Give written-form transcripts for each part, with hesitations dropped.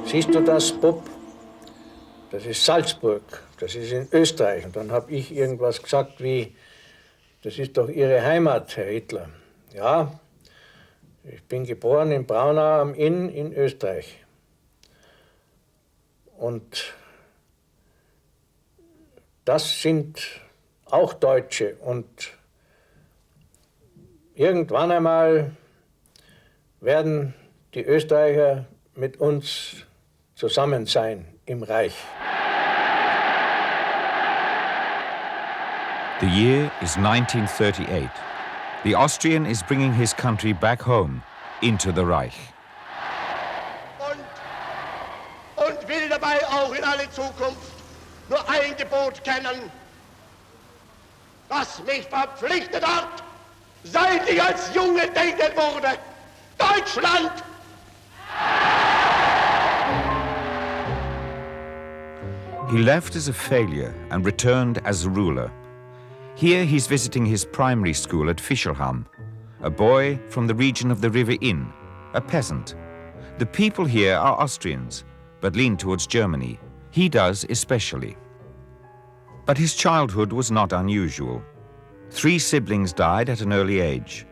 Siehst du das, Bub? Das ist Salzburg, das ist in Österreich. Und dann habe ich irgendwas gesagt wie, das ist doch Ihre Heimat, Herr Hitler. Ja, ich bin geboren in Braunau am Inn in Österreich. Und das sind auch Deutsche. Und irgendwann einmal werden die Österreicher mit uns zusammen sein im Reich. The year is 1938. The Austrian is bringing his country back home into the Reich. Und will dabei auch in alle Zukunft nur ein Gebot kennen, das mich verpflichtet hat, seit ich als Junge denken wurde. Deutschland! He left as a failure and returned as a ruler. Here he's visiting his primary school at Fischelham, a boy from the region of the River Inn, a peasant. The people here are Austrians, but lean towards Germany. He does especially. But his childhood was not unusual. 3 siblings died at an early age.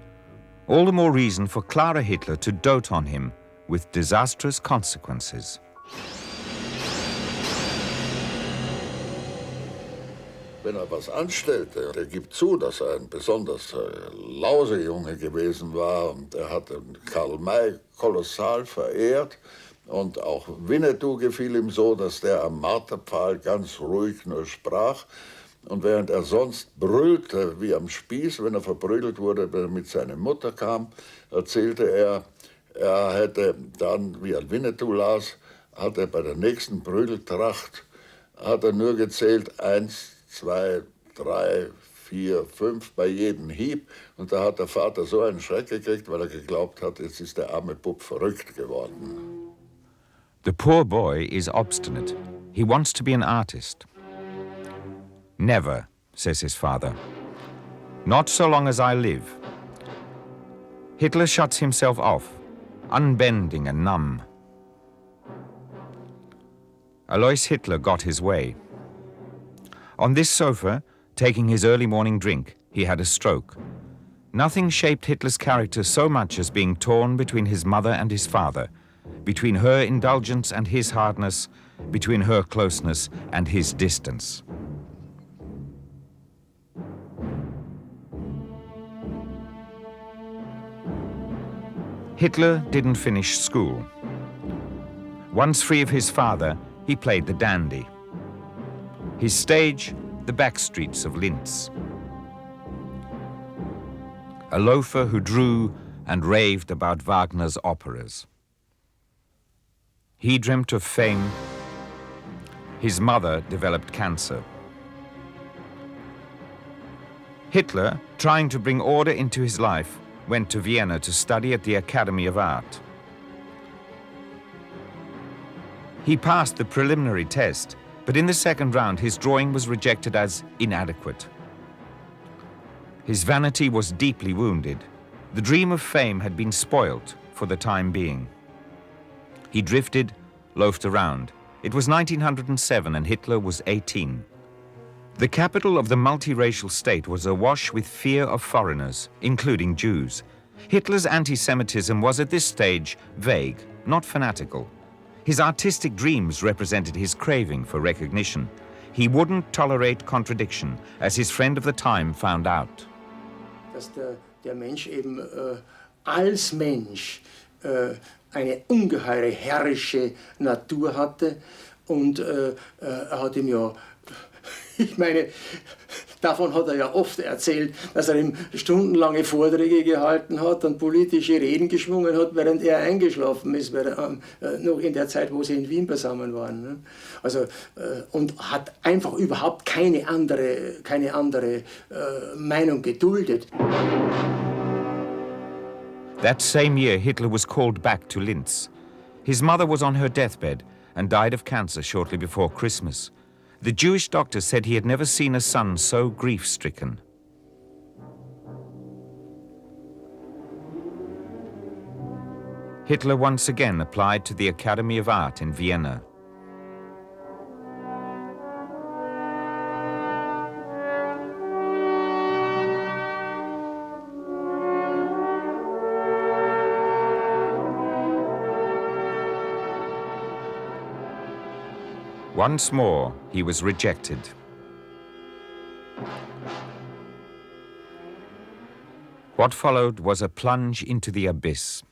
All the more reason for Clara Hitler to dote on him with disastrous consequences. Wenn was anstellte, der gibt zu, dass ein besonders Lausejunge gewesen war. Und er hat Karl May kolossal verehrt. Und auch Winnetou gefiel ihm so, dass der am Marterpfahl ganz ruhig nur sprach. Und während er sonst brüllte wie am Spieß, wenn er verprügelt wurde, wenn er mit seiner Mutter kam, erzählte er hätte dann, wie er Winnetou las, hat er bei der nächsten Prügeltracht, hat er nur gezählt 1, 2, 3, 4, 5 bei jedem Hieb. Und da hat der Vater so einen Schreck gekriegt, weil er geglaubt hat, jetzt ist der arme Bub verrückt geworden. The poor boy is obstinate. He wants to be an artist. Never, says his father. Not so long as I live. Hitler shuts himself off, unbending and numb. Alois Hitler got his way. On this sofa, taking his early morning drink, he had a stroke. Nothing shaped Hitler's character so much as being torn between his mother and his father, between her indulgence and his hardness, between her closeness and his distance. Hitler didn't finish school. Once free of his father, he played the dandy. His stage, the back streets of Linz. A loafer who drew and raved about Wagner's operas. He dreamt of fame. His mother developed cancer. Hitler, trying to bring order into his life, went to Vienna to study at the Academy of Art. He passed the preliminary test, but in the second round his drawing was rejected as inadequate. His vanity was deeply wounded. The dream of fame had been spoilt for the time being. He drifted, loafed around. It was 1907 and Hitler was 18. The capital of the multiracial state was awash with fear of foreigners, including Jews. Hitler's anti-Semitism was at this stage vague, not fanatical. His artistic dreams represented his craving for recognition. He wouldn't tolerate contradiction, as his friend of the time found out. Dass der Mensch eben als Mensch eine ungeheure herrische Natur hatte und er hat ihm ja, ich meine, davon hat er ja oft erzählt, dass er ihm stundenlange Vorträge gehalten hat und politische Reden geschwungen hat, während er eingeschlafen ist, noch in der Zeit, wo sie in Wien beisammen waren. Ne? Also, und hat einfach überhaupt keine andere Meinung geduldet. That same year, Hitler was called back to Linz. His mother was on her deathbed and died of cancer shortly before Christmas. The Jewish doctor said he had never seen a son so grief-stricken. Hitler once again applied to the Academy of Art in Vienna. Once more, he was rejected. What followed was a plunge into the abyss.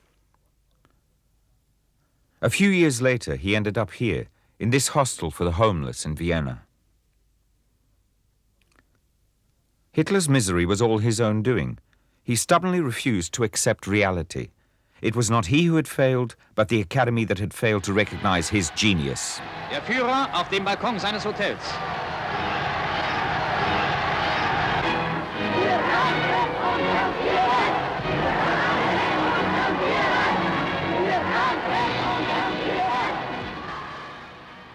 A few years later, he ended up here, in this hostel for the homeless in Vienna. Hitler's misery was all his own doing. He stubbornly refused to accept reality. It was not he who had failed, but the Academy that had failed to recognize his genius. Der Führer auf dem Balkon seines Hotels.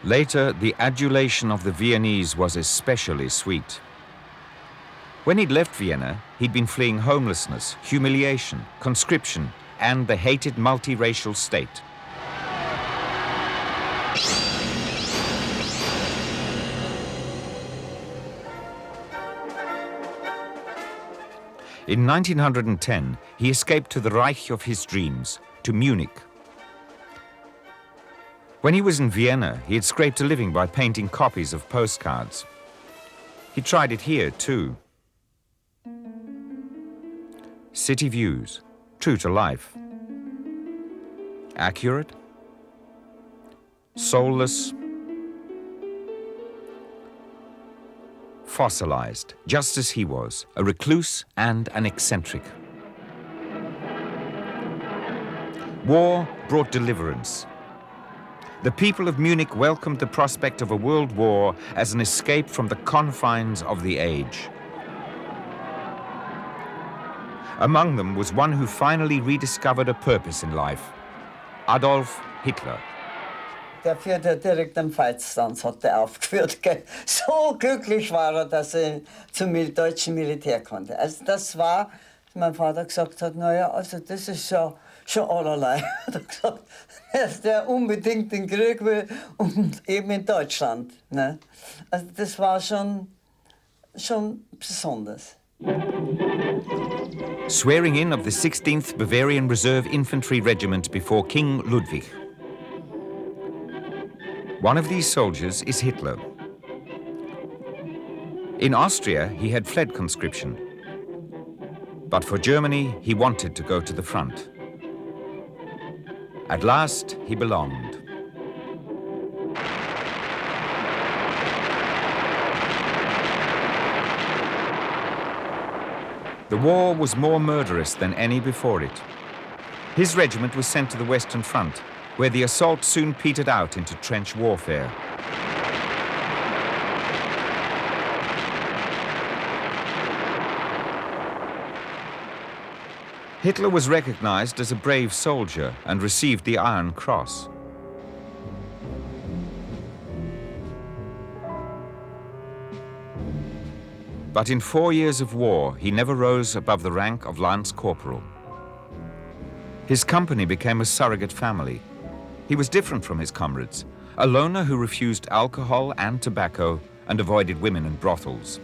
Later, the adulation of the Viennese was especially sweet. When he'd left Vienna, he'd been fleeing homelessness, humiliation, conscription, and the hated multiracial state. In 1910, he escaped to the Reich of his dreams, to Munich. When he was in Vienna, he had scraped a living by painting copies of postcards. He tried it here, too. City views, true to life. Accurate, soulless, fossilized, just as he was, a recluse and an eccentric. War brought deliverance. The people of Munich welcomed the prospect of a world war as an escape from the confines of the age. Among them was one who finally rediscovered a purpose in life, Adolf Hitler. Der Führer direkt am Feldstanz hat er aufgeführt. Gell? So glücklich war er, dass er zum deutschen Militär konnte. Also das war, mein Vater gesagt hat, naja, also das ist schon allerlei. Hat er gesagt, dass der unbedingt den Krieg will und eben in Deutschland. Ne? Also das war schon besonders. Swearing in of the 16th Bavarian Reserve Infantry Regiment before King Ludwig. One of these soldiers is Hitler. In Austria, he had fled conscription. But for Germany, he wanted to go to the front. At last, he belonged. The war was more murderous than any before it. His regiment was sent to the Western Front, where the assault soon petered out into trench warfare. Hitler was recognized as a brave soldier and received the Iron Cross. But in 4 years of war, he never rose above the rank of Lance Corporal. His company became a surrogate family. He was different from his comrades, a loner who refused alcohol and tobacco and avoided women and brothels.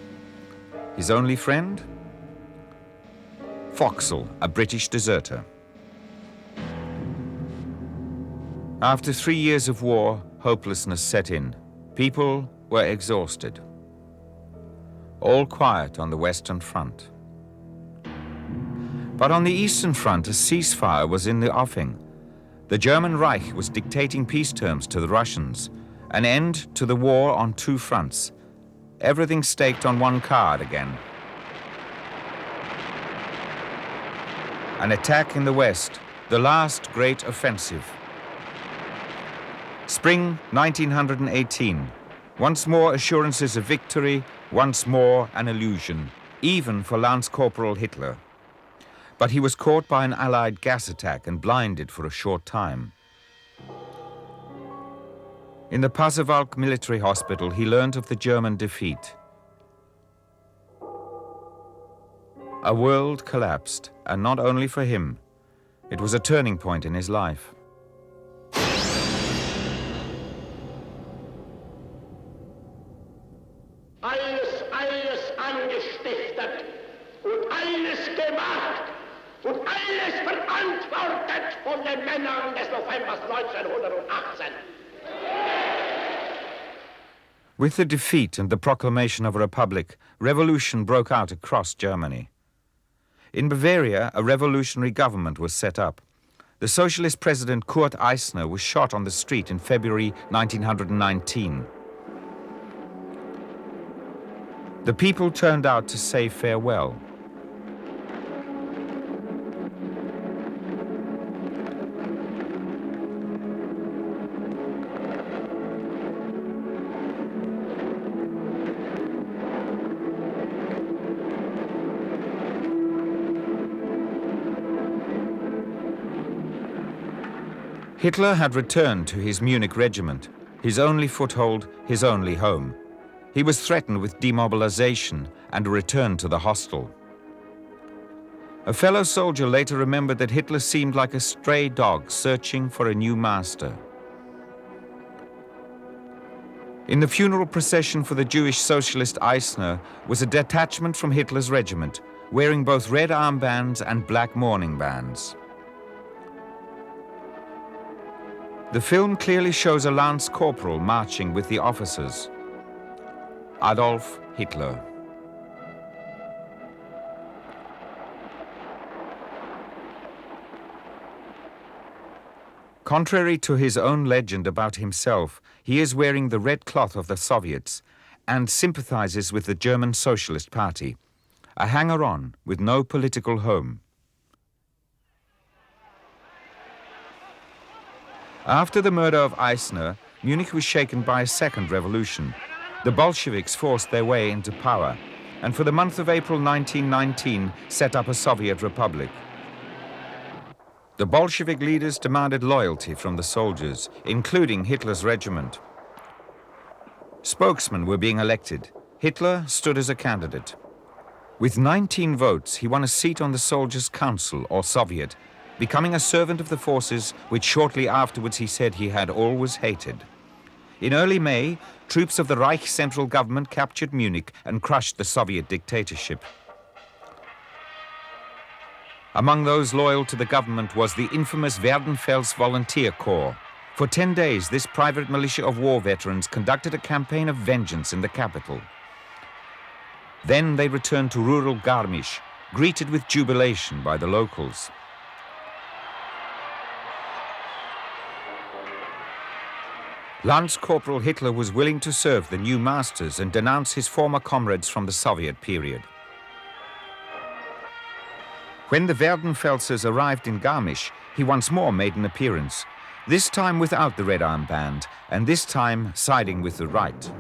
His only friend? Foxell, a British deserter. After 3 years of war, hopelessness set in. People were exhausted. All quiet on the Western Front. But on the Eastern Front, a ceasefire was in the offing. The German Reich was dictating peace terms to the Russians, an end to the war on 2 fronts. Everything staked on one card again. An attack in the West, the last great offensive. Spring 1918. Once more assurances of victory, once more an illusion, even for Lance Corporal Hitler. But he was caught by an Allied gas attack and blinded for a short time. In the Pasewalk military hospital, he learned of the German defeat. A world collapsed, and not only for him. It was a turning point in his life. Alles angestiftet und alles gemacht und alles verantwortet von den Männern des Novembers 1918. With the defeat and the proclamation of a republic, revolution broke out across Germany. In Bavaria, a revolutionary government was set up. The socialist president Kurt Eisner was shot on the street in February 1919. The people turned out to say farewell. Hitler had returned to his Munich regiment, his only foothold, his only home. He was threatened with demobilization and a return to the hostel. A fellow soldier later remembered that Hitler seemed like a stray dog searching for a new master. In the funeral procession for the Jewish socialist Eisner was a detachment from Hitler's regiment, wearing both red armbands and black mourning bands. The film clearly shows a lance corporal marching with the officers. Adolf Hitler. Contrary to his own legend about himself, he is wearing the red cloth of the Soviets and sympathizes with the German Socialist Party, a hanger-on with no political home. After the murder of Eisner, Munich was shaken by a second revolution. The Bolsheviks forced their way into power, and for the month of April 1919 set up a Soviet republic. The Bolshevik leaders demanded loyalty from the soldiers, including Hitler's regiment. Spokesmen were being elected. Hitler stood as a candidate. With 19 votes, he won a seat on the Soldiers' Council, or Soviet, becoming a servant of the forces which shortly afterwards he said he had always hated. In early May, troops of the Reich central government captured Munich and crushed the Soviet dictatorship. Among those loyal to the government was the infamous Werdenfels Volunteer Corps. For 10 days, this private militia of war veterans conducted a campaign of vengeance in the capital. Then they returned to rural Garmisch, greeted with jubilation by the locals. Lance Corporal Hitler was willing to serve the new masters and denounce his former comrades from the Soviet period. When the Werdenfelsers arrived in Garmisch, he once more made an appearance, this time without the red armband, and this time siding with the right.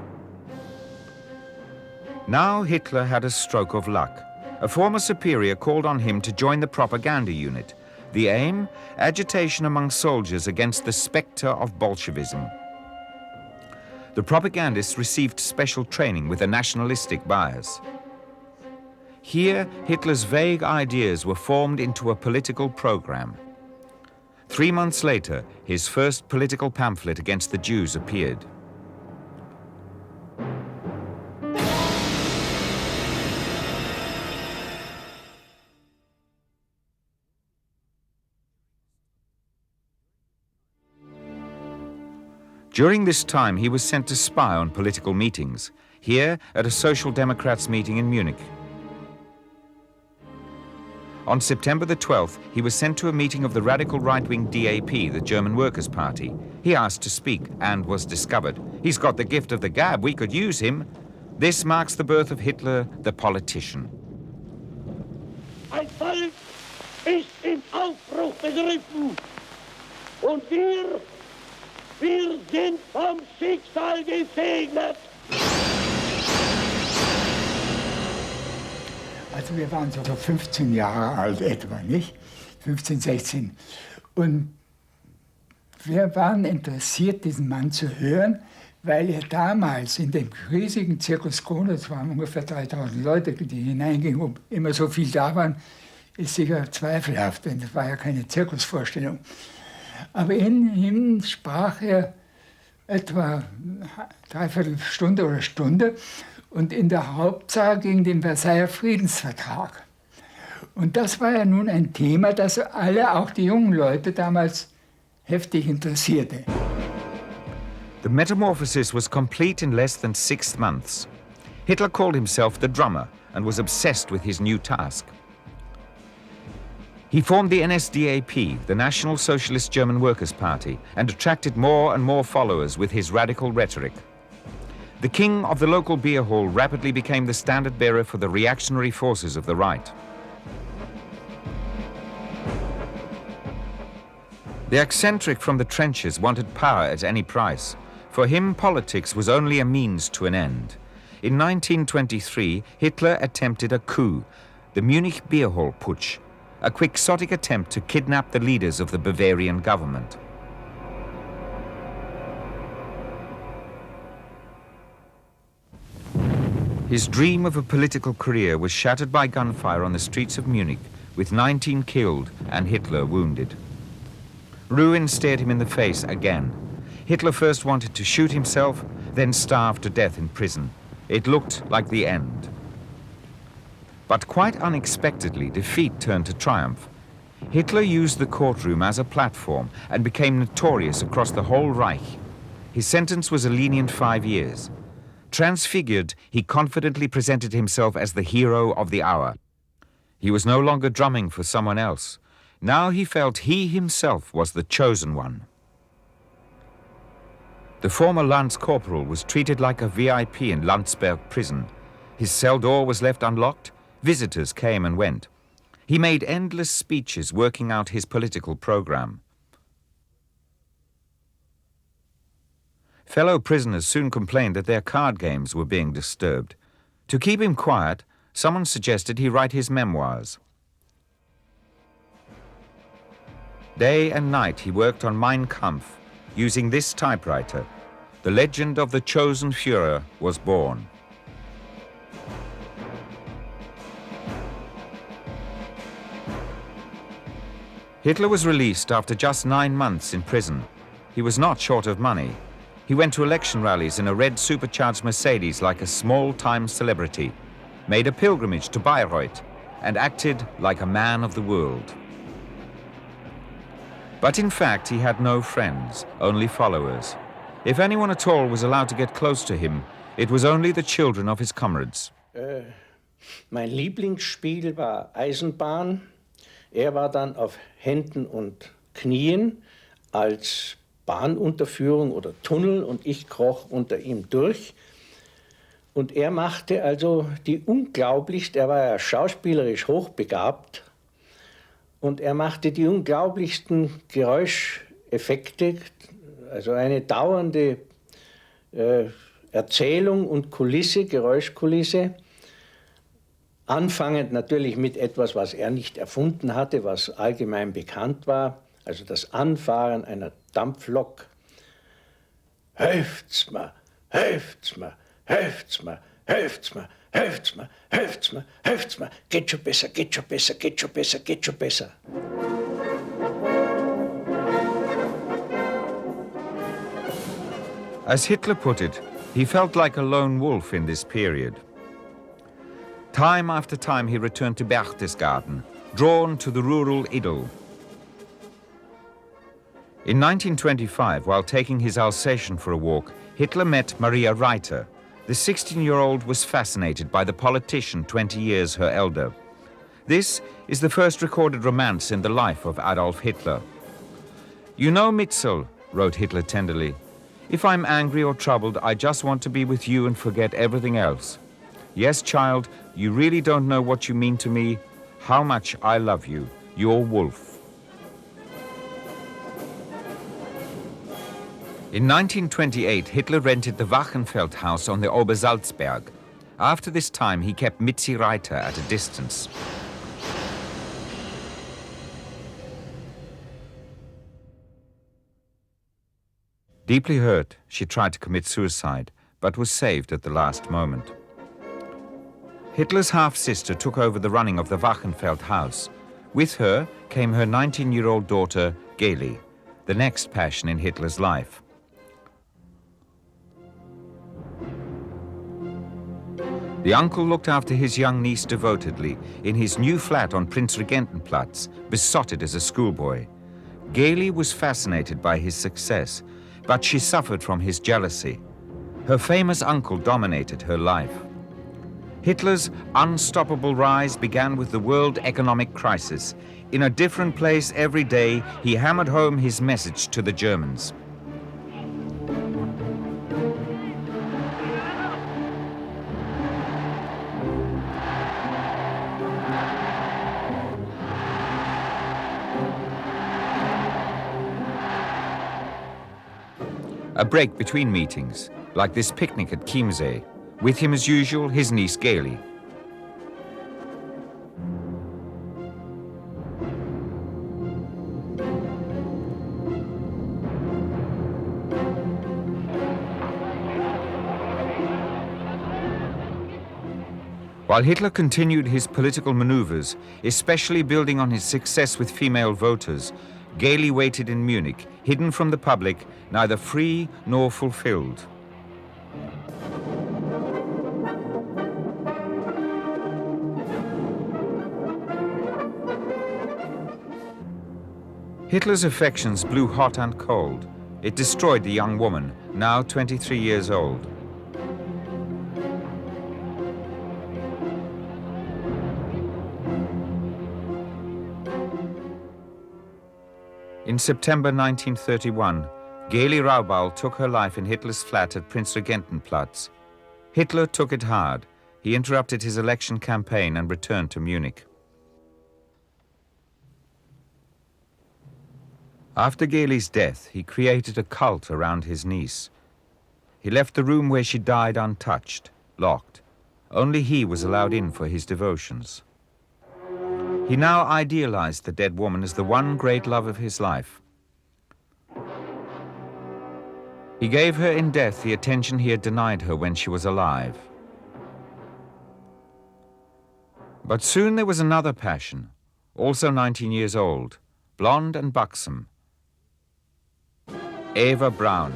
Now Hitler had a stroke of luck. A former superior called on him to join the propaganda unit. The aim? Agitation among soldiers against the spectre of Bolshevism. The propagandists received special training with a nationalistic bias. Here, Hitler's vague ideas were formed into a political program. 3 months later, his first political pamphlet against the Jews appeared. During this time, he was sent to spy on political meetings, here at a Social Democrats meeting in Munich. On September the 12th, he was sent to a meeting of the radical right-wing DAP, the German Workers' Party. He asked to speak and was discovered. He's got the gift of the gab, we could use him. This marks the birth of Hitler, the politician. Ein Volk ist im Aufbruch begriffen und wir sind vom Schicksal gesegnet. Also wir waren so 15 Jahre alt etwa, nicht? 15, 16. Und wir waren interessiert, diesen Mann zu hören, weil er damals in dem riesigen Zirkus Krone, es waren ungefähr 3000 Leute, die hineingingen, und immer so viel da waren, ist sicher zweifelhaft, denn das war ja keine Zirkusvorstellung. Aber in ihm sprach er etwa dreiviertel Stunde oder Stunde und in der Hauptsache gegen den Versailler Friedensvertrag. Und das war ja nun ein Thema, das alle, auch die jungen Leute, damals heftig interessierte. The metamorphosis was complete in less than 6 months. Hitler called himself the drummer and was obsessed with his new task. He formed the NSDAP, the National Socialist German Workers' Party, and attracted more and more followers with his radical rhetoric. The king of the local beer hall rapidly became the standard bearer for the reactionary forces of the right. The eccentric from the trenches wanted power at any price. For him, politics was only a means to an end. In 1923, Hitler attempted a coup, the Munich Beer Hall Putsch, a quixotic attempt to kidnap the leaders of the Bavarian government. His dream of a political career was shattered by gunfire on the streets of Munich, with 19 killed and Hitler wounded. Ruin stared him in the face again. Hitler first wanted to shoot himself, then starve to death in prison. It looked like the end. But quite unexpectedly, defeat turned to triumph. Hitler used the courtroom as a platform and became notorious across the whole Reich. His sentence was a lenient 5 years. Transfigured, he confidently presented himself as the hero of the hour. He was no longer drumming for someone else. Now he felt he himself was the chosen one. The former Lanz corporal was treated like a VIP in Landsberg prison. His cell door was left unlocked. Visitors came and went. He made endless speeches working out his political program. Fellow prisoners soon complained that their card games were being disturbed. To keep him quiet, someone suggested he write his memoirs. Day and night he worked on Mein Kampf. Using this typewriter, the legend of the chosen Führer was born. Hitler was released after just 9 months in prison. He was not short of money. He went to election rallies in a red supercharged Mercedes like a small-time celebrity, made a pilgrimage to Bayreuth, and acted like a man of the world. But in fact, he had no friends, only followers. If anyone at all was allowed to get close to him, it was only the children of his comrades. Mein Lieblingsspiel war Eisenbahn. Er war dann auf Händen und Knien als Bahnunterführung oder Tunnel und ich kroch unter ihm durch. Und er machte also die unglaublichste, er war ja schauspielerisch hochbegabt, und er machte die unglaublichsten Geräuscheffekte, also eine dauernde Erzählung und Kulisse, Geräuschkulisse. Anfangend natürlich mit etwas, was er nicht erfunden hatte, was allgemein bekannt war, also das Anfahren einer Dampflok. Helft's mir, helft's mir, helft's mir, helft's mir, helft's mir, helft's mir, helft's mir, geht schon besser, geht schon besser, geht schon besser, geht schon besser. As Hitler put it, he felt like a lone wolf in this period. Time after time he returned to Berchtesgaden, drawn to the rural idyll. In 1925, while taking his Alsatian for a walk, Hitler met Maria Reiter. The 16-year-old was fascinated by the politician 20 years her elder. This is the first recorded romance in the life of Adolf Hitler. "You know, Mitzel," wrote Hitler tenderly, "if I'm angry or troubled, I just want to be with you and forget everything else. Yes, child, you really don't know what you mean to me, how much I love you, your wolf." In 1928, Hitler rented the Wachenfeld house on the Obersalzberg. After this time, he kept Mitzi Reiter at a distance. Deeply hurt, she tried to commit suicide, but was saved at the last moment. Hitler's half-sister took over the running of the Wachenfeld house. With her came her 19-year-old daughter, Geli, the next passion in Hitler's life. The uncle looked after his young niece devotedly in his new flat on Prinzregentenplatz, besotted as a schoolboy. Geli was fascinated by his success, but she suffered from his jealousy. Her famous uncle dominated her life. Hitler's unstoppable rise began with the world economic crisis. In a different place every day, he hammered home his message to the Germans. A break between meetings, like this picnic at Chiemsee. With him as usual, his niece Geli. While Hitler continued his political maneuvers, especially building on his success with female voters, Geli waited in Munich, hidden from the public, neither free nor fulfilled. Hitler's affections blew hot and cold. It destroyed the young woman, now 23 years old. In September 1931, Geli Raubal took her life in Hitler's flat at Prinzregentenplatz. Hitler took it hard. He interrupted his election campaign and returned to Munich. After Geli's death, he created a cult around his niece. He left the room where she died untouched, locked. Only he was allowed in for his devotions. He now idealized the dead woman as the one great love of his life. He gave her in death the attention he had denied her when she was alive. But soon there was another passion, also 19 years old, blonde and buxom. Eva Braun.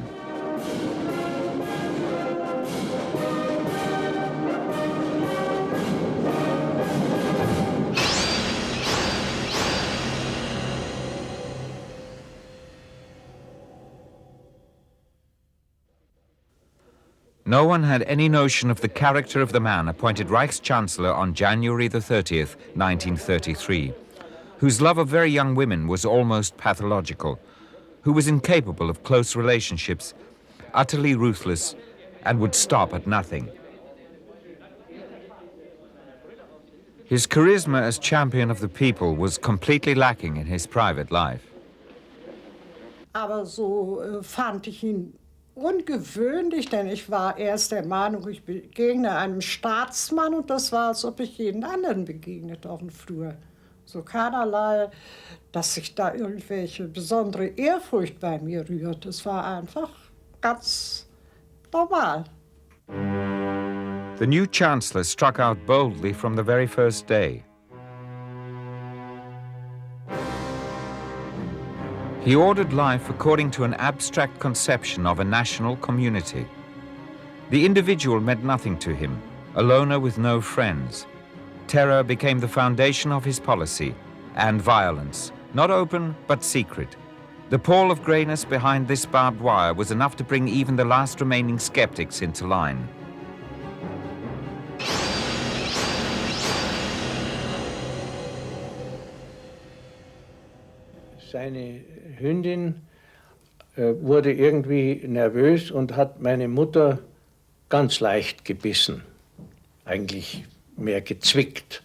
No one had any notion of the character of the man appointed Reichschancellor on January the 30th, 1933, whose love of very young women was almost pathological, who was incapable of close relationships, utterly ruthless, and would stop at nothing. His charisma as champion of the people was completely lacking in his private life. Aber so fand ich ihn ungewöhnlich, denn ich war erst der Meinung, ich begegne einem Staatsmann und das war, als ob ich jeden anderen begegnet auf dem Flur. So keinerlei, dass sich da irgendwelche besondere Ehrfurcht bei mir rührt. Es war einfach ganz normal. The new chancellor struck out boldly from the very first day. He ordered life according to an abstract conception of a national community. The individual meant nothing to him, a loner with no friends. Terror became the foundation of his policy, and violence, not open but secret. The pall of greyness behind this barbed wire was enough to bring even the last remaining skeptics into line. Seine Hündin wurde irgendwie nervös und hat meine Mutter ganz leicht gebissen, eigentlich mehr gezwickt.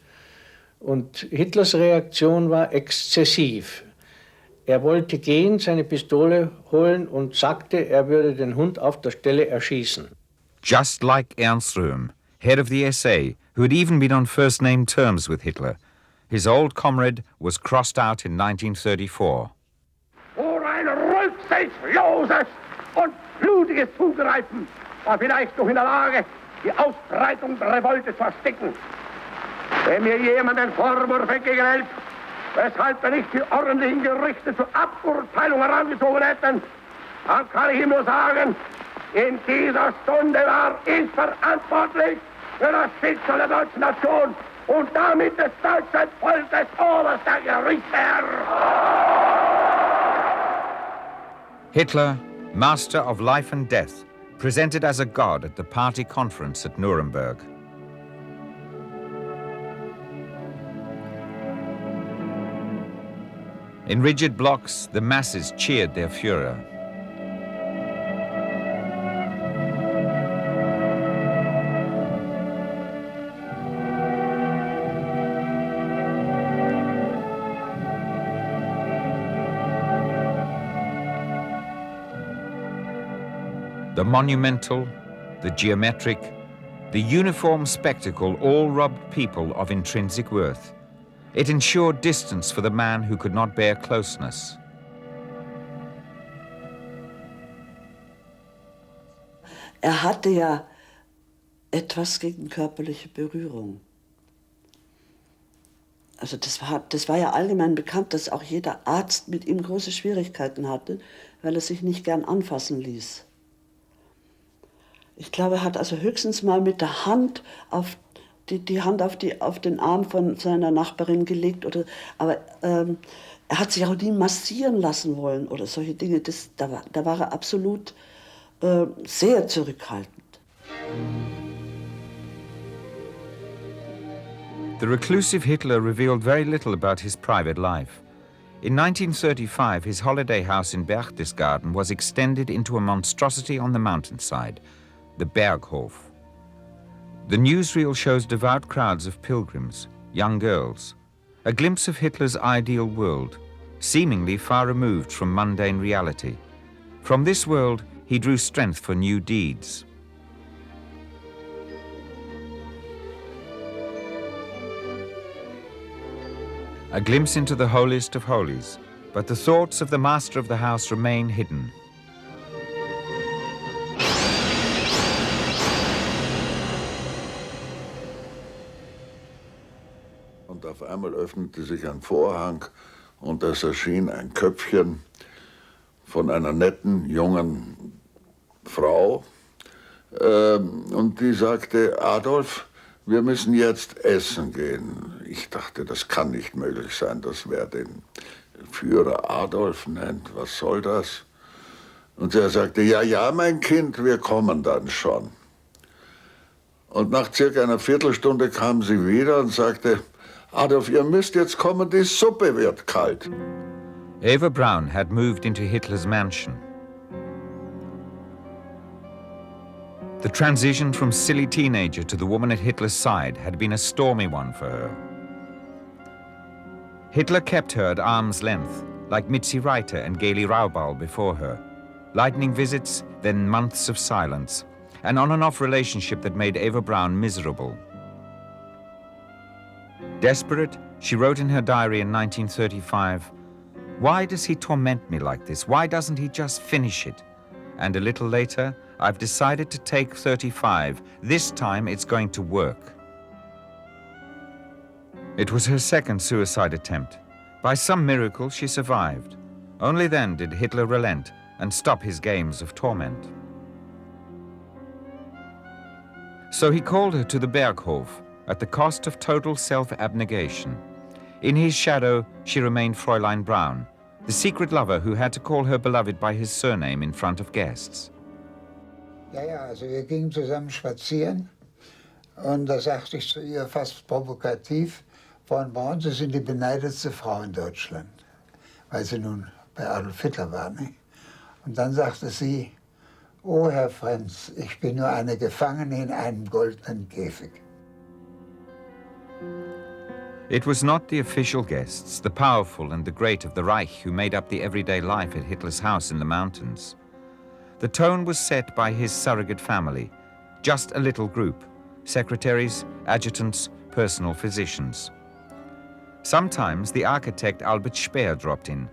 Und Hitlers Reaktion war exzessiv. Er wollte gehen, seine Pistole holen und sagte, er würde den Hund auf der Stelle erschießen. Just like Ernst Röhm, head of the SA, who had even been on first-name terms with Hitler. His old comrade was crossed out in 1934. Vor ein rücksichtsloses und blutiges Zugreifen war vielleicht noch in der Lage, die Ausbreitung der Revolte zu ersticken. Wenn mir jemand den Vorwurf entgegenhält, weshalb wir nicht die ordentlichen Gerichte zur Aburteilung herangezogen hätten, dann kann ich ihm nur sagen, in dieser Stunde war ich verantwortlich für das Schicksal der deutschen Nation und damit des deutschen Volkes oberster Gerichtsherr. Hitler, master of life and death, presented as a god at the party conference at Nuremberg. In rigid blocks, the masses cheered their Führer. The monumental, the geometric, the uniform spectacle all robbed people of intrinsic worth. It ensured distance for the man who could not bear closeness. Hatte ja etwas gegen körperliche Berührung. Also das war ja allgemein bekannt, dass auch jeder Arzt mit ihm große Schwierigkeiten hatte, weil er sich nicht gern anfassen ließ. Ich glaube, er hat also höchstens mal mit der Hand die Hand auf den Arm von seiner Nachbarin gelegt. Aber er hat sich auch nie massieren lassen wollen oder solche Dinge. Da war er absolut sehr zurückhaltend. The reclusive Hitler revealed very little about his private life. In 1935, his holiday house in Berchtesgaden was extended into a monstrosity on the mountainside, the Berghof. The newsreel shows devout crowds of pilgrims, young girls, a glimpse of Hitler's ideal world, seemingly far removed from mundane reality. From this world, he drew strength for new deeds. A glimpse into the holiest of holies, but the thoughts of the master of the house remain hidden. Und auf einmal öffnete sich ein Vorhang und es erschien ein Köpfchen von einer netten, jungen Frau. Und die sagte, Adolf, wir müssen jetzt essen gehen. Ich dachte, das kann nicht möglich sein, dass wer den Führer Adolf nennt. Was soll das? Und er sagte, ja, mein Kind, wir kommen dann schon. Und nach circa einer Viertelstunde kam sie wieder und sagte, Adolf, ihr müsst jetzt kommen, die Suppe wird kalt. Eva Braun had moved into Hitler's mansion. The transition from silly teenager to the woman at Hitler's side had been a stormy one for her. Hitler kept her at arm's length, like Mitzi Reiter and Gaily Raubal before her. Lightning visits, then months of silence, an on-and-off relationship that made Eva Braun miserable. Desperate, she wrote in her diary in 1935, "Why does he torment me like this? Why doesn't he just finish it?" And a little later, "I've decided to take 35. This time it's going to work." It was her second suicide attempt. By some miracle, she survived. Only then did Hitler relent and stop his games of torment. So he called her to the Berghof at the cost of total self-abnegation. In his shadow, she remained Fräulein Braun, the secret lover who had to call her beloved by his surname in front of guests. Ja, also wir gingen zusammen spazieren und da sagte ich zu ihr fast provokativ, Frau Braun, Sie sind die beneidetste Frau in Deutschland, weil sie nun bei Adolf Hitler war. Nicht? Und dann sagte sie, oh Herr Frenz, ich bin nur eine Gefangene in einem goldenen Käfig. It was not the official guests, the powerful and the great of the Reich, who made up the everyday life at Hitler's house in the mountains. The tone was set by his surrogate family, just a little group, secretaries, adjutants, personal physicians. Sometimes the architect Albert Speer dropped in.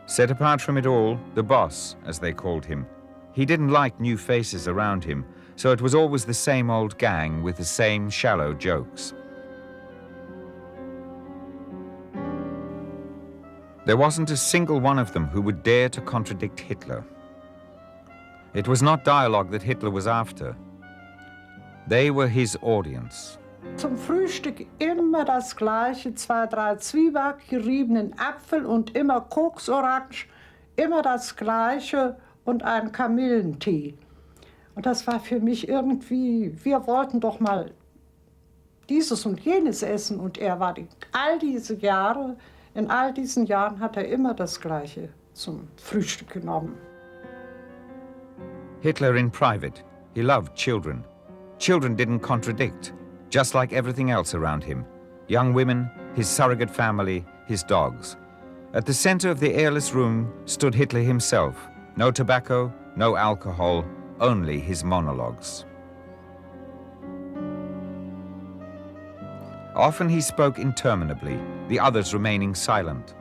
Set apart from it all, the boss, as they called him. He didn't like new faces around him, so it was always the same old gang with the same shallow jokes. There wasn't a single one of them who would dare to contradict Hitler. It was not dialogue that Hitler was after. They were his audience. Zum Frühstück immer das Gleiche, 2, 3 Zwieback, geriebenen Apfel und immer Koksorange, immer das Gleiche und ein Kamillentee. Und das war für mich irgendwie, wir wollten doch mal dieses und jenes essen. Und er war all diese Jahre, in all diesen Jahren hat er immer das Gleiche zum Frühstück genommen. Hitler in private, he loved children. Children didn't contradict, just like everything else around him. Young women, his surrogate family, his dogs. At the center of the airless room stood Hitler himself. No tobacco, no alcohol, only his monologues. Often he spoke interminably, the others remaining silent.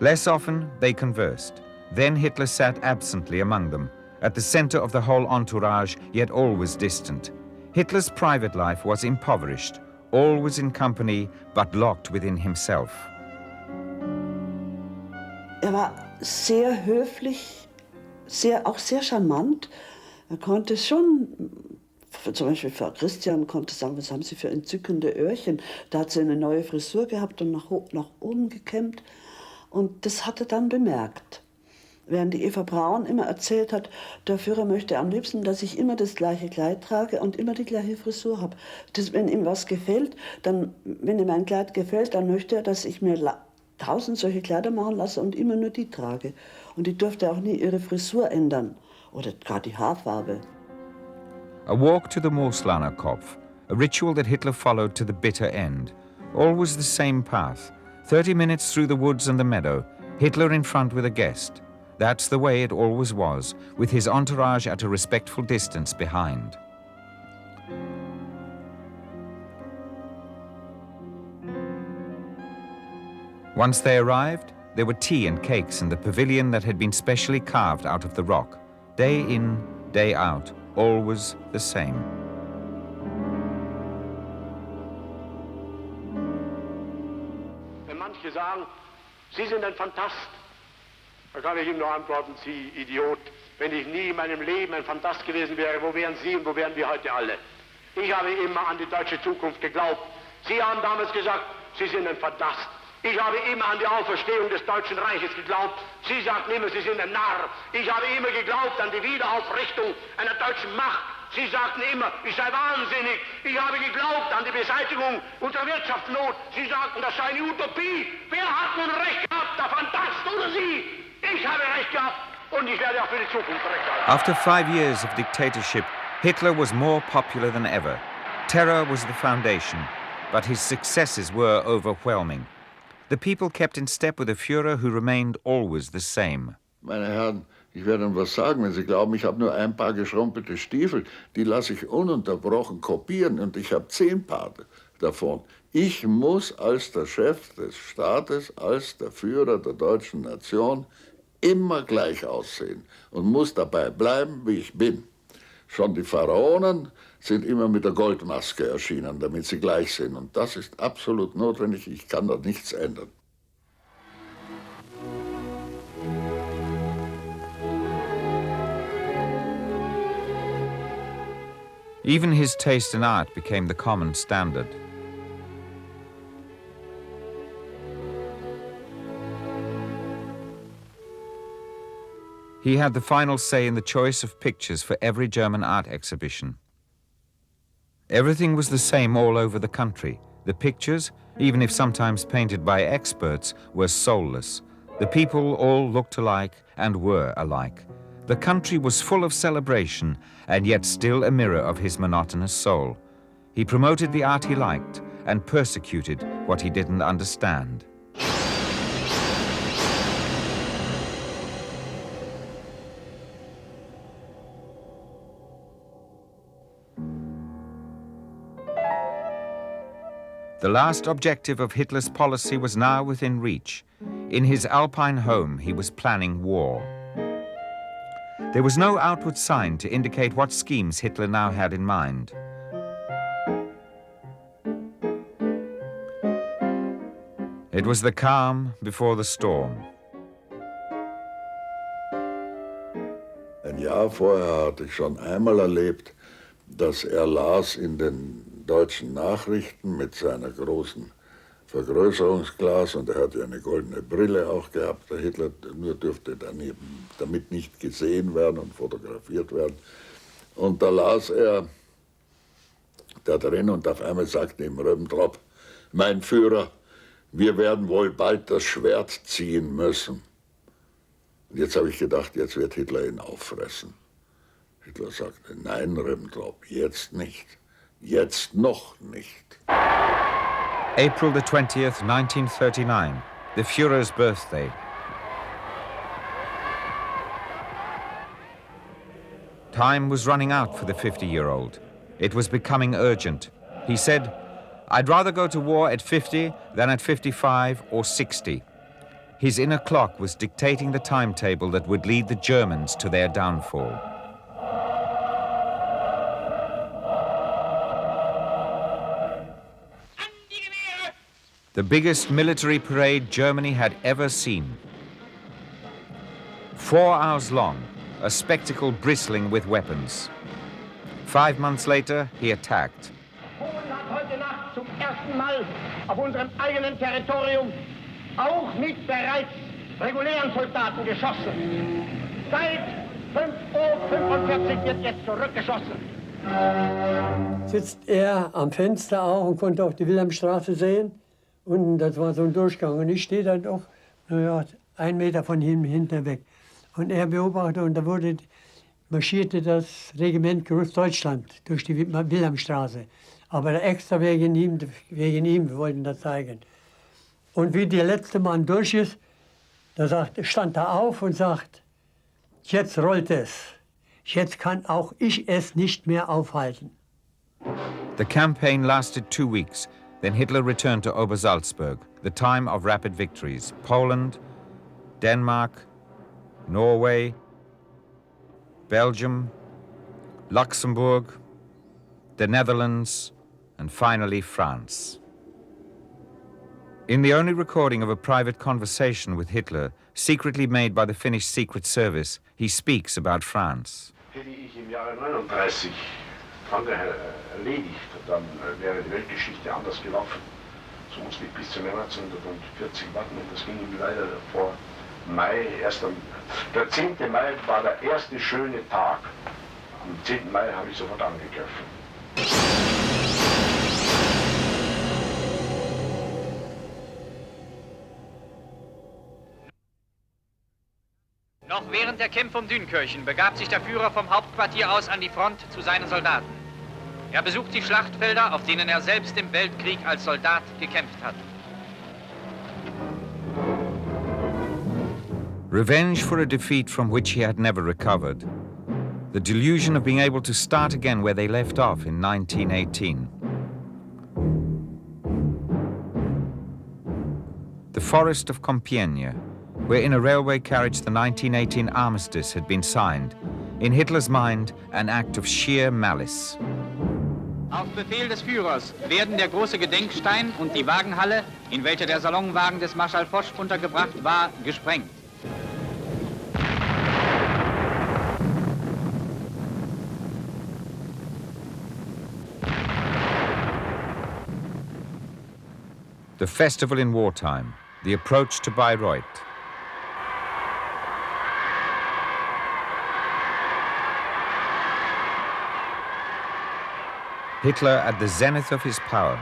Less often they conversed. Then Hitler sat absently among them, at the center of the whole entourage, yet always distant. Hitler's private life was impoverished, always in company, but locked within himself. War sehr höflich, auch sehr charmant. Er konnte schon, zum Beispiel Frau Christian konnte sagen, was haben Sie für entzückende Öhrchen. Da hat sie eine neue Frisur gehabt und nach oben gekämmt. Und das hat er dann bemerkt. Während die Eva Braun immer erzählt hat, der Führer möchte am liebsten, dass ich immer das gleiche Kleid trage und immer die gleiche Frisur habe. Wenn ihm was gefällt, wenn ihm ein Kleid gefällt, dann möchte er, dass ich mir 1000 solche Kleider machen lasse und immer nur die trage. Und die durfte auch nie ihre Frisur ändern oder gar die Haarfarbe. A walk to the Moorslaner Kopf, a ritual that Hitler followed to the bitter end. Always the same path, 30 minutes through the woods and the meadow, Hitler in front with a guest. That's the way it always was, with his entourage at a respectful distance behind. Once they arrived, there were tea and cakes in the pavilion that had been specially carved out of the rock. Day in, day out, always the same. Wenn manche sagen, Sie sind ein Fantast, da kann ich ihm nur antworten, Sie Idiot. Wenn ich nie in meinem Leben ein Fantast gewesen wäre, wo wären Sie und wo wären wir heute alle? Ich habe immer an die deutsche Zukunft geglaubt. Sie haben damals gesagt, Sie sind ein Fantast. Ich habe immer an die Auferstehung des Deutschen Reiches geglaubt. Sie sagten immer, Sie sind ein Narr. Ich habe immer geglaubt an die Wiederaufrichtung einer deutschen Macht. Sie sagten immer, ich sei wahnsinnig. Ich habe geglaubt an die Beseitigung unserer Wirtschaftsnot. Sie sagten, das sei eine Utopie. Wer hat nun recht gehabt, der Fantast oder Sie? Ich habe recht gehabt und ich werde auch für die Zukunft recht haben. After 5 years of dictatorship, Hitler was more popular than ever. Terror was the foundation, but his successes were overwhelming. The people kept in step with a Führer who remained always the same. Meine Herren, ich werde Ihnen was sagen, wenn Sie glauben, ich habe nur ein paar geschrumpelte Stiefel, die lasse ich ununterbrochen kopieren und ich habe 10 Paar davon. Ich muss als der Chef des Staates, als der Führer der deutschen Nation immer gleich aussehen und muss dabei bleiben, wie ich bin. Schon die Pharaonen sind immer mit der Goldmaske erschienen, damit sie gleich sind. Und das ist absolut notwendig. Ich kann da nichts ändern. Even his taste in art became the common standard. He had the final say in the choice of pictures for every German art exhibition. Everything was the same all over the country. The pictures, even if sometimes painted by experts, were soulless. The people all looked alike and were alike. The country was full of celebration and yet still a mirror of his monotonous soul. He promoted the art he liked and persecuted what he didn't understand. The last objective of Hitler's policy was now within reach. In his Alpine home, he was planning war. There was no outward sign to indicate what schemes Hitler now had in mind. It was the calm before the storm. Ein Jahr vorher hatte ich schon einmal erlebt, dass er las in den deutschen Nachrichten mit seiner großen Vergrößerungsglas, und er hatte eine goldene Brille auch gehabt, der Hitler, nur dürfte daneben damit nicht gesehen werden und fotografiert werden. Und da las er da drin und auf einmal sagte ihm Ribbentrop: Mein Führer, wir werden wohl bald das Schwert ziehen müssen. Und jetzt habe ich gedacht, jetzt wird Hitler ihn auffressen. Hitler sagte: Nein, Ribbentrop, jetzt nicht. Jetzt noch nicht. April the 20th, 1939, the Führer's birthday. Time was running out for the 50-year-old. It was becoming urgent. He said, I'd rather go to war at 50 than at 55 or 60. His inner clock was dictating the timetable that would lead the Germans to their downfall. The biggest military parade Germany had ever seen. 4 hours long, a spectacle bristling with weapons. 5 months later, he attacked. Polen hat heute Nacht zum ersten Mal auf unserem eigenen Territorium auch mit bereits regulären Soldaten geschossen. Seit 5:45 Uhr wird jetzt zurückgeschossen. Sitzt er am Fenster auch und konnte auch die Wilhelmstraße sehen. Unten, das war so ein Durchgang. Und ich stehe dann auch, naja, 1 Meter von ihm hinten weg. Und er beobachtet, und da marschierte das Regiment Großdeutschland durch die Wilhelmstraße. Aber extra wegen ihm, wir wollten das zeigen. Und wie der letzte Mann durch ist, stand er auf und sagt, jetzt rollt es. Jetzt kann auch ich es nicht mehr aufhalten. The campaign lasted 2 weeks. Then Hitler returned to Obersalzberg, the time of rapid victories. Poland, Denmark, Norway, Belgium, Luxembourg, the Netherlands, and finally France. In the only recording of a private conversation with Hitler, secretly made by the Finnish Secret Service, he speaks about France. Hätte ich im Jahre 39 Frankreich erledigt, dann wäre die Weltgeschichte anders gelaufen. So musste ich bis zum Jahr 1940 warten, und das ging ihm leider vor Mai. Der 10. Mai war der erste schöne Tag. Am 10. Mai habe ich sofort angegriffen. Noch während der Kämpfe um Dünkirchen begab sich der Führer vom Hauptquartier aus an die Front zu seinen Soldaten. Er besucht die Schlachtfelder, auf denen er selbst im Weltkrieg als Soldat gekämpft hat. Revenge for a defeat from which he had never recovered. The delusion of being able to start again where they left off in 1918. The forest of Compiègne, where in a railway carriage the 1918 armistice had been signed. In Hitler's mind, an act of sheer malice. Auf Befehl des Führers werden der große Gedenkstein und die Wagenhalle, in welcher der Salonwagen des Marschall Foch untergebracht war, gesprengt. The festival in wartime, the approach to Bayreuth. Hitler at the zenith of his power.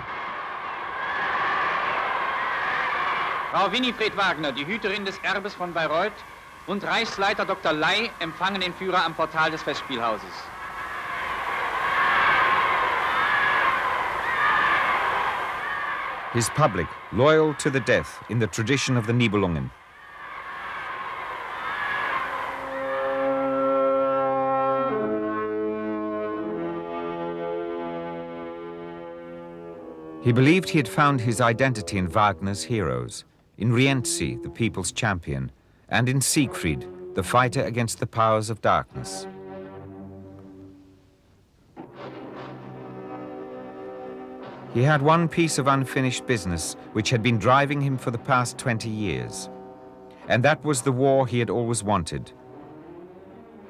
Frau Winifred Wagner, die Hüterin des Erbes von Bayreuth, und Reichsleiter Dr. Ley empfangen den Führer am Portal des Festspielhauses. His public, loyal to the death in the tradition of the Nibelungen. He believed he had found his identity in Wagner's heroes, in Rienzi, the people's champion, and in Siegfried, the fighter against the powers of darkness. He had one piece of unfinished business which had been driving him for the past 20 years. And that was the war he had always wanted.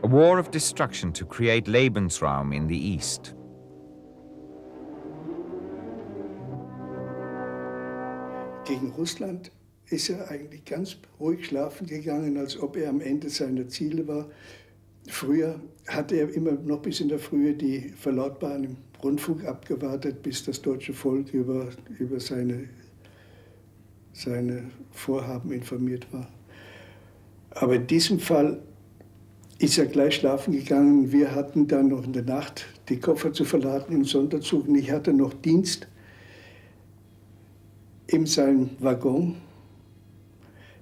A war of destruction to create Lebensraum in the East. Gegen Russland ist er eigentlich ganz ruhig schlafen gegangen, als ob er am Ende seiner Ziele war. Früher hatte er immer noch bis in der Frühe die Verlautbarung im Rundfunk abgewartet, bis das deutsche Volk über seine Vorhaben informiert war. Aber in diesem Fall ist er gleich schlafen gegangen. Wir hatten dann noch in der Nacht die Koffer zu verladen im Sonderzug und ich hatte noch Dienst in seinem Waggon.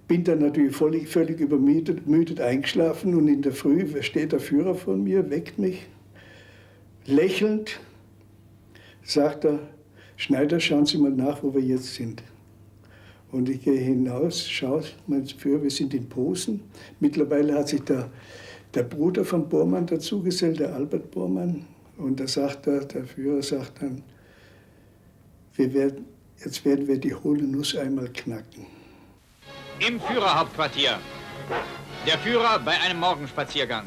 Bin dann natürlich völlig übermüdet eingeschlafen und in der Früh steht der Führer vor mir, weckt mich. Lächelnd sagt er, Schneider, schauen Sie mal nach, wo wir jetzt sind. Und ich gehe hinaus, schaue, mein Führer, wir sind in Posen. Mittlerweile hat sich der Bruder von Bormann dazugesellt, der Albert Bormann. Und da sagt der Führer sagt dann, jetzt werden wir die hohle Nuss einmal knacken. Im Führerhauptquartier. Der Führer bei einem Morgenspaziergang.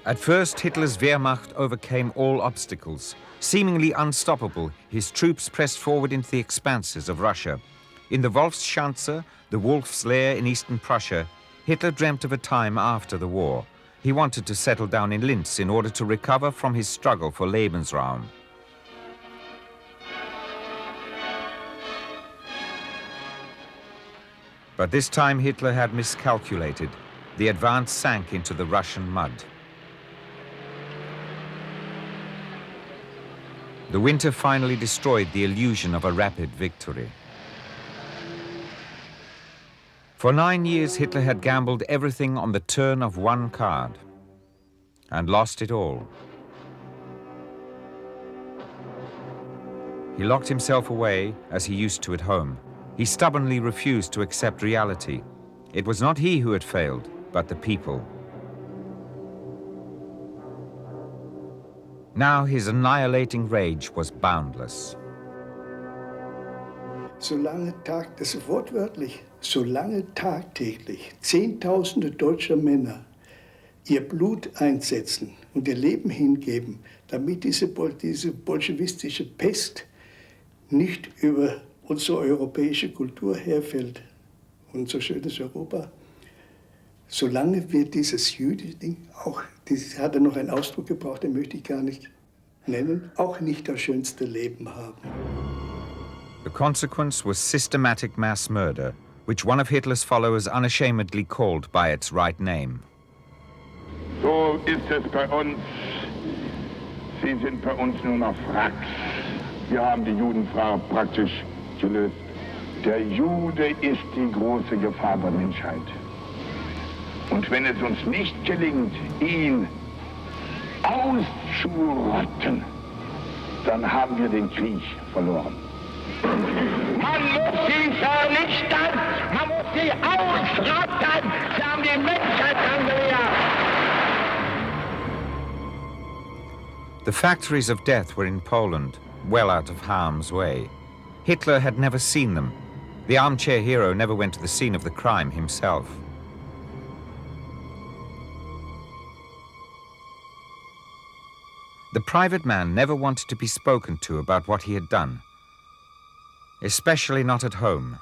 At first, Hitler's Wehrmacht overcame all obstacles. Seemingly unstoppable, his troops pressed forward into the expanses of Russia. In the Wolfschanze, the wolf's lair in eastern Prussia, Hitler dreamt of a time after the war. He wanted to settle down in Linz in order to recover from his struggle for Lebensraum. But this time Hitler had miscalculated. The advance sank into the Russian mud. The winter finally destroyed the illusion of a rapid victory. For 9 years, Hitler had gambled everything on the turn of one card and lost it all. He locked himself away as he used to at home. He stubbornly refused to accept reality. It was not he who had failed, but the people. Now his annihilating rage was boundless. Solange tagtäglich Zehntausende deutscher Männer ihr Blut einsetzen und ihr Leben hingeben, damit diese bolschewistische Pest nicht über unsere europäische Kultur herfällt, unser schönes Europa, solange wird dieses Jüdending, hat er noch einen Ausdruck gebraucht, den möchte ich gar nicht nennen, auch nicht das schönste Leben haben. The consequence was systematic mass murder, which one of Hitler's followers unashamedly called by its right name. So ist es bei uns. Sie sind bei uns nur noch Wracks. Wir haben die Judenfrage praktisch gelöst. Der Jude ist die große Gefahr der Menschheit. Und wenn es uns nicht gelingt, ihn auszurotten, dann haben wir den Krieg verloren. Man muss sie vernichten, man muss sie ausrotten. Sie haben die Menschheit angehört. The factories of death were in Poland, well out of harm's way. Hitler had never seen them. The armchair hero never went to the scene of the crime himself. The private man never wanted to be spoken to about what he had done, especially not at home.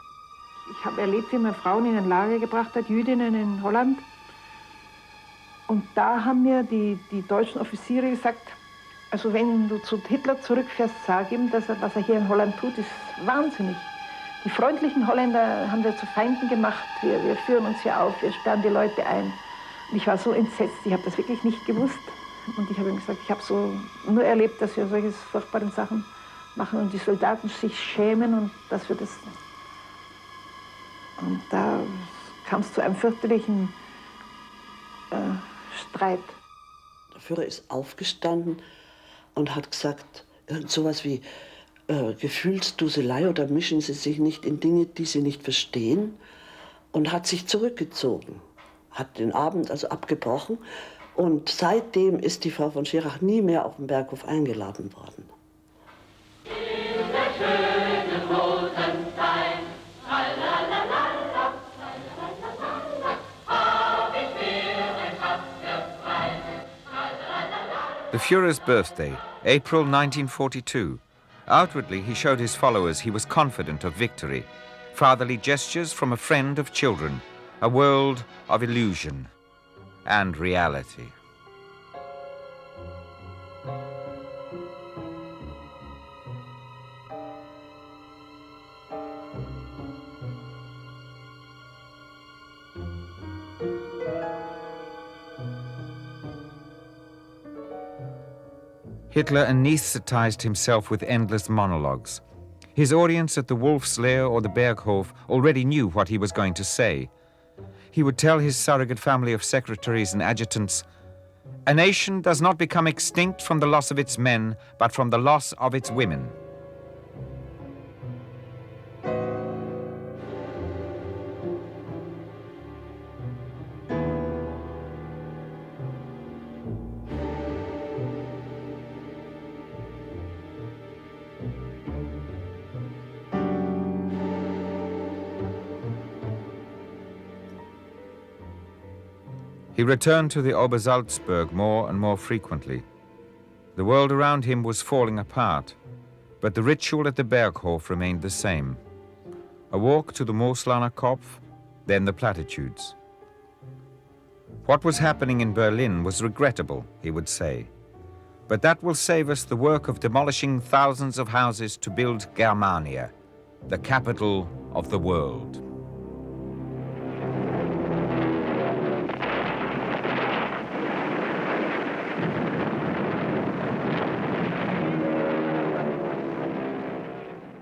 Ich habe erlebt, wie man Frauen in ein Lager gebracht hat, Jüdinnen in Holland. Und da haben mir die deutschen Offiziere gesagt, also wenn du zu Hitler zurückfährst, sag ihm, dass was er hier in Holland tut, ist wahnsinnig. Die freundlichen Holländer haben wir zu Feinden gemacht. Wir führen uns hier auf, wir sperren die Leute ein. Und ich war so entsetzt, ich habe das wirklich nicht gewusst. Und ich habe ihm gesagt, ich habe so nur erlebt, dass wir solche furchtbaren Sachen machen und die Soldaten sich schämen und dass wir das... Und da kam es zu einem fürchterlichen Streit. Der Führer ist aufgestanden und hat gesagt, sowas wie Gefühlsduselei oder mischen Sie sich nicht in Dinge, die Sie nicht verstehen. und hat sich zurückgezogen, hat den Abend also abgebrochen. Und seitdem ist die Frau von Schirach nie mehr auf den Berghof eingeladen worden. The Führer's birthday, April 1942. Outwardly, he showed his followers he was confident of victory. Fatherly gestures from a friend of children, a world of illusion and reality. Hitler anesthetized himself with endless monologues. His audience at the Wolf's Lair or the Berghof already knew what he was going to say. He would tell his surrogate family of secretaries and adjutants, "A nation does not become extinct from the loss of its men, but from the loss of its women." He returned to the Obersalzberg more and more frequently. The world around him was falling apart, but the ritual at the Berghof remained the same. A walk to the Moslaner Kopf, then the platitudes. What was happening in Berlin was regrettable, he would say, but that will save us the work of demolishing thousands of houses to build Germania, the capital of the world.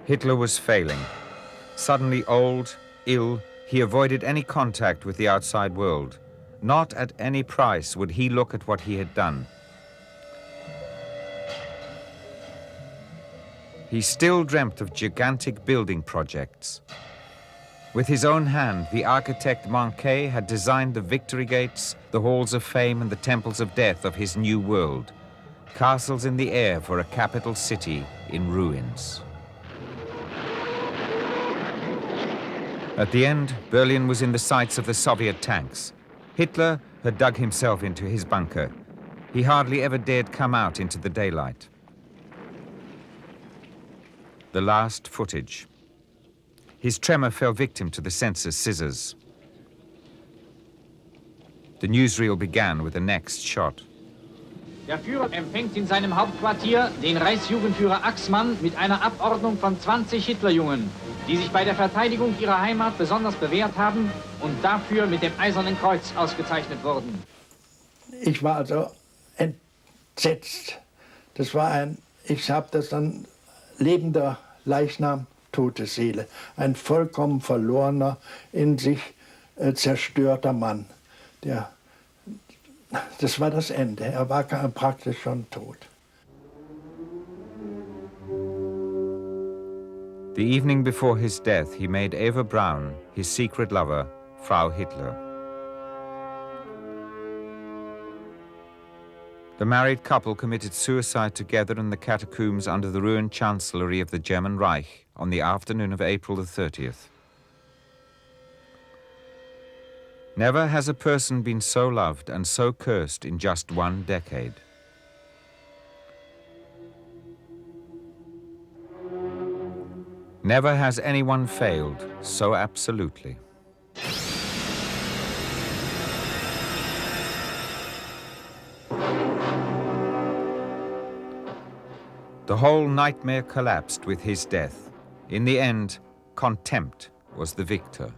Hitler was failing. Suddenly old, ill, he avoided any contact with the outside world. Not at any price would he look at what he had done. He still dreamt of gigantic building projects. With his own hand, the architect Manquet had designed the victory gates, the halls of fame and the temples of death of his new world. Castles in the air for a capital city in ruins. At the end, Berlin was in the sights of the Soviet tanks. Hitler had dug himself into his bunker. He hardly ever dared come out into the daylight. The last footage. His tremor fell victim to the censor's scissors. The newsreel began with the next shot. Der Führer empfängt in seinem Hauptquartier den Reichsjugendführer Axmann mit einer Abordnung von 20 Hitlerjungen, die sich bei der Verteidigung ihrer Heimat besonders bewährt haben und dafür mit dem Eisernen Kreuz ausgezeichnet wurden. Ich war also entsetzt. Ich habe das dann lebender Leichnam, tote Seele. Ein vollkommen verlorener, in sich zerstörter Mann. Das war das Ende. Er war praktisch schon tot. The evening before his death, he made Eva Braun, his secret lover, Frau Hitler. The married couple committed suicide together in the catacombs under the ruined chancellery of the German Reich on the afternoon of April the 30th. Never has a person been so loved and so cursed in just one decade. Never has anyone failed so absolutely. The whole nightmare collapsed with his death. In the end, contempt was the victor.